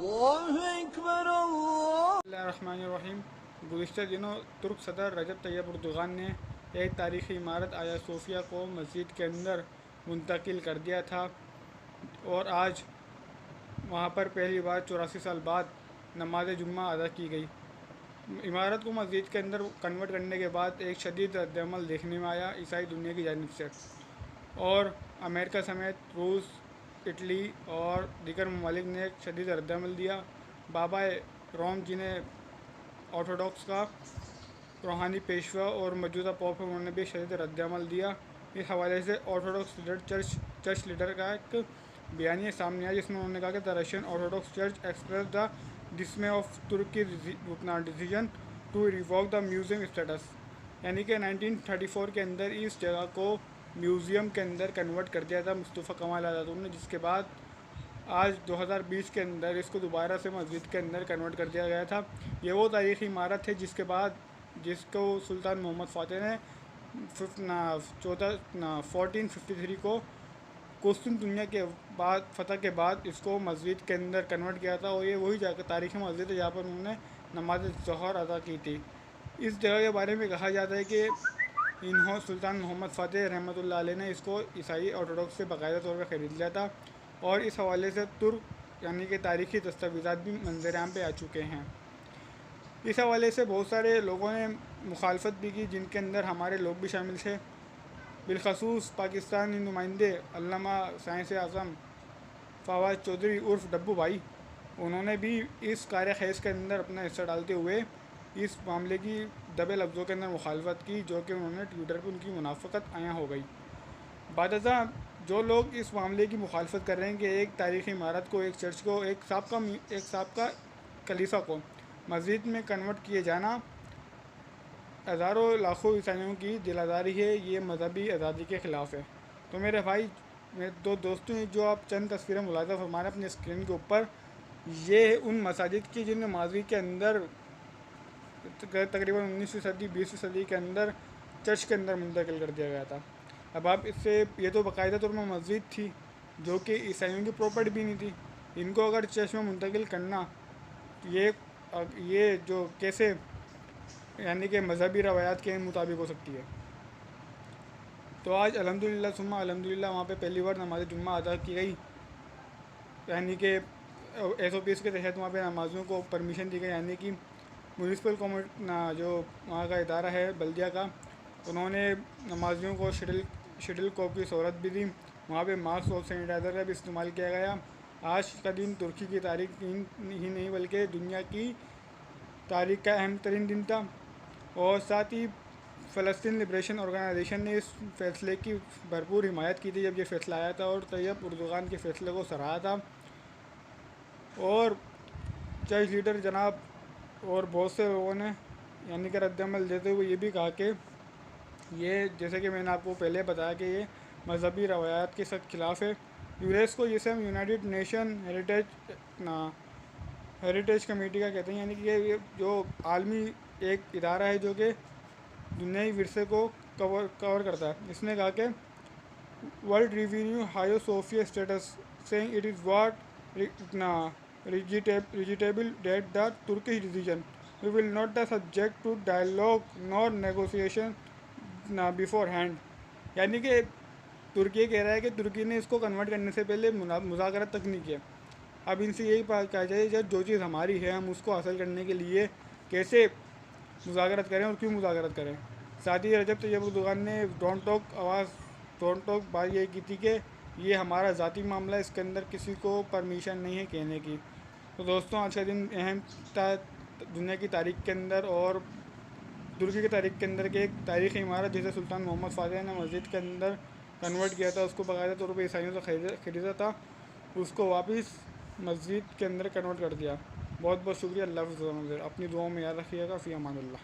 الرحمن الرحیم۔ گزشتہ دنوں ترک صدر رجب طیب اردوغان نے ایک تاریخی عمارت آیا صوفیہ کو مسجد کے اندر منتقل کر دیا تھا اور آج وہاں پر پہلی بار 84 سال بعد نماز جمعہ ادا کی گئی۔ عمارت کو مسجد کے اندر کنورٹ کرنے کے بعد ایک شدید رد عمل دیکھنے میں آیا عیسائی دنیا کی جانب سے، اور امریکہ سمیت روس، اٹلی اور دیگر ممالک نے ایک شدید رد عمل دیا۔ بابا روم جنہیں آرتھوڈاکس کا روحانی پیشوا اور موجودہ پوپ ہیں، انہوں نے بھی شدید رد عمل دیا۔ اس حوالے سے آرتھوڈاکس چرچ لیڈر کا ایک بیانیہ سامنے آیا، جس میں انہوں نے کہا کہ the Russian Orthodox church express the dismay of Turkey decision to revoke the museum status, یعنی کہ 1934 کے اندر اس جگہ کو میوزیم کے اندر کنورٹ کر دیا تھا مصطفیٰ کمال آزاد نے، جس کے بعد آج 2020 کے اندر اس کو دوبارہ سے مسجد کے اندر کنورٹ کر دیا گیا تھا۔ یہ وہ تاریخی عمارت ہے جس کو سلطان محمد فاتح نے 1453 کو قسطنطنیہ کے فتح کے بعد اس کو مسجد کے اندر کنورٹ کیا تھا، اور یہ وہی جگہ تاریخی مسجد ہے جہاں پر انہوں نے نماز ظہر ادا کی تھی۔ اس جگہ کے بارے میں کہا جاتا ہے کہ سلطان محمد فاتح رحمۃ اللہ علیہ نے اس کو عیسائی آرتھوڈاکس سے باقاعدہ طور پر خرید لیا تھا، اور اس حوالے سے ترک یعنی کہ تاریخی دستاویزات بھی منظر عام پہ آ چکے ہیں۔ اس حوالے سے بہت سارے لوگوں نے مخالفت بھی کی، جن کے اندر ہمارے لوگ بھی شامل تھے، بالخصوص پاکستانی نمائندے علامہ سائنس اعظم فواد چودھری عرف ڈبو بھائی۔ انہوں نے بھی اس کار خیز کے اندر اپنا حصہ ڈالتے ہوئے اس معاملے کی دبے لفظوں کے اندر مخالفت کی، جو کہ انہوں نے ٹویٹر پہ ان کی منافقت عیاں ہو گئی۔ بعد ازاں جو لوگ اس معاملے کی مخالفت کر رہے ہیں کہ ایک تاریخی عمارت کو، ایک چرچ کو، ایک سابقہ کلیسا کو مسجد میں کنورٹ کیے جانا ہزاروں لاکھوں عیسائیوں کی دل آزاری ہے، یہ مذہبی آزادی کے خلاف ہے۔ تو میرے بھائی، میرے دو دوستوں، جو آپ چند تصویریں ملاحظہ فرما رہے ہیں اپنے اسکرین کے اوپر، یہ ان مساجد کی جن ماضی کے اندر تقریباً 19ویں صدی 20ویں صدی کے اندر چرچ کے اندر منتقل کر دیا گیا تھا۔ اب آپ اس سے، یہ تو باقاعدہ طور پر مسجد تھی جو کہ عیسائیوں کی پراپرٹی بھی نہیں تھی، ان کو اگر چرچ میں منتقل کرنا، یہ جو کیسے یعنی کہ مذہبی روایات کے مطابق ہو سکتی ہے۔ تو آج الحمدللہ ثم الحمدللہ وہاں پہ پہلی بار نماز جمعہ ادا کی گئی، یعنی کہ SOPs کے تحت وہاں پہ نمازوں کو پرمیشن دی گئی، یعنی کہ میونسپل جو وہاں کا ادارہ ہے بلدیہ کا، انہوں نے نمازیوں کو شٹل کوپ کی سہولت بھی دی، وہاں پہ ماسک اور سینیٹائزر کا بھی استعمال کیا گیا۔ آج کا دن ترکی کی تاریخ ہی نہیں بلکہ دنیا کی تاریخ کا اہم ترین دن تھا، اور ساتھ ہی فلسطین لبریشن آرگنائزیشن نے اس فیصلے کی بھرپور حمایت کی تھی جب یہ فیصلہ آیا تھا، اور طیب اردوغان کے فیصلے کو سراہا تھا، اور چرچ لیڈر جناب اور بہت سے لوگوں نے یعنی کہ رد عمل دیتے ہوئے یہ بھی کہا کہ یہ، جیسے کہ میں نے آپ کو پہلے بتایا کہ یہ مذہبی روایات کے سخت خلاف ہے۔ یونیسکو، جسے ہم یونائٹڈ نیشن ہیریٹیج کمیٹی کا کہتے ہیں، یعنی کہ یہ جو عالمی ایک ادارہ ہے جو کہ دنیائی ورثے کو کور کرتا ہے، اس نے کہا کہ world review Hagia Sophia status seeing it as what regrettable that the Turkish decision we will not the subject to dialogue nor negotiation beforehand, یعنی کہ ترکی کہہ رہا ہے کہ ترکی نے اس کو کنورٹ کرنے سے پہلے مذاکرات تک نہیں کیا۔ اب ان سے یہی بات کہا جائے کہ جو چیز ہماری ہے ہم اس کو حاصل کرنے کے لیے کیسے مذاکرات کریں اور کیوں مذاکرات کریں۔ ساتھ ہی رجب طیب اردوغان نے ڈونٹ ٹاک بات یہ کی تھی کہ یہ ہمارا ذاتی معاملہ ہے، اس کے اندر کسی کو پرمیشن نہیں ہے کہنے کی۔ تو دوستوں، آج کا دن اہم تھا دنیا کی تاریخ کے اندر اور ترکی کی تاریخ کے اندر کہ ایک تاریخی عمارت جسے سلطان محمد فاتح نے مسجد کے اندر کنورٹ کیا تھا، اس کو باقاعدہ طور پہ عیسائیوں سے خریدا تھا، اس کو واپس مسجد کے اندر کنورٹ کر دیا۔ بہت بہت شکریہ، اللہ حافظ، اپنی دعاؤں میں یاد رکھیے گا، فی امان اللہ۔